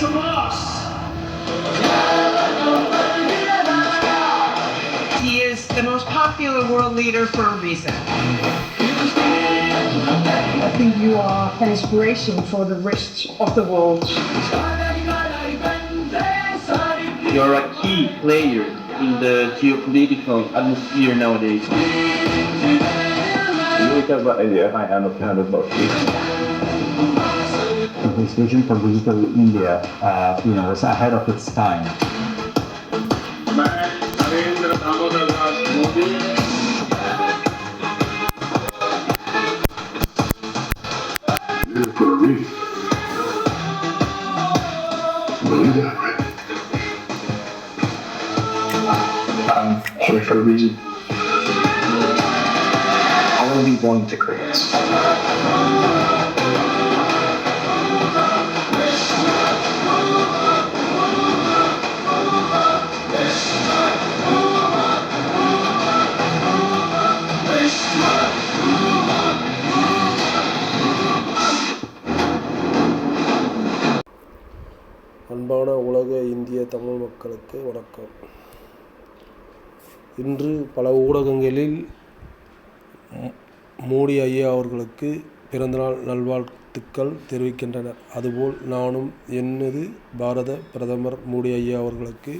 from us. He is the most popular world leader for a reason. I think you are an inspiration for the rest of the world. You're a key player in the geopolitical atmosphere nowadays. You talk about India, I understand about it. His vision for digital India, was ahead of its time. I'm here for a reason. I want to be one with the crickets. அன்பான உலக இந்திய தமிழ் மக்களுக்கு வணக்கம். இன்று பல ஊடகங்களில் மோடி ஐயா அவர்களுக்கு பிறந்தநாள் நல்வாழ்த்துக்கள் தெரிவிக்கின்றனர். அதுபோல் நானும் எனது பாரத பிரதமர் மோடி ஐயா அவர்களுக்கு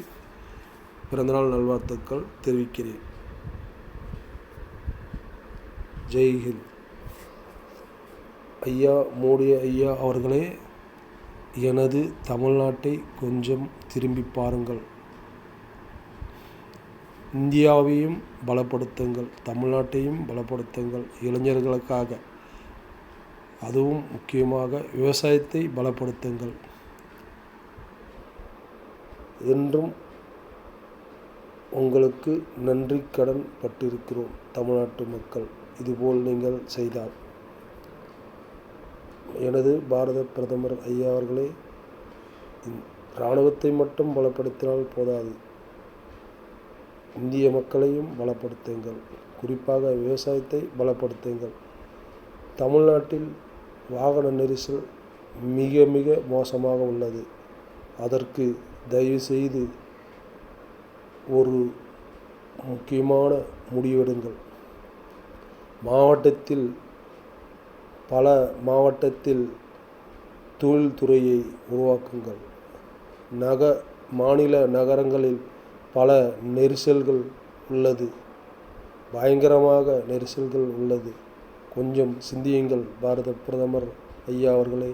பிறந்தநாள் நல்வாழ்த்துக்கள் தெரிவிக்கிறேன். ஜெய்ஹிந்த். ஐயா மோடி ஐயா அவர்களே, எனது தமிழ்நாட்டை கொஞ்சம் திரும்பி பாருங்கள். இந்தியாவையும் பலப்படுத்துங்கள், தமிழ்நாட்டையும் பலப்படுத்துங்கள். இளைஞர்களுக்காக, அதுவும் முக்கியமாக விவசாயத்தை பலப்படுத்துங்கள். என்றும் உங்களுக்கு நன்றி கடன் பட்டிருக்கிறோம் தமிழ்நாட்டு மக்கள். இதுபோல் நீங்கள் செய்தால். எனது பாரத பிரதமர் ஐயா அவர்களே, இராணுவத்தை மட்டும் பலப்படுத்தினால் போதாது, இந்திய மக்களையும் பலப்படுத்துங்கள். குறிப்பாக விவசாயத்தை பலப்படுத்துங்கள். தமிழ்நாட்டில் வாகன நெரிசல் மிக மிக மோசமாக உள்ளது. அதற்கு தயவுசெய்து ஒரு முக்கியமான முடிவெடுங்கள். பல மாவட்டத்தில் தொழில்துறையை உருவாக்குங்கள். மாநில நகரங்களில் பல நெரிசல்கள் உள்ளது, பயங்கரமாக நெரிசல்கள் உள்ளது. கொஞ்சம் சிந்தியுங்கள் பாரத பிரதமர் ஐயா அவர்களே.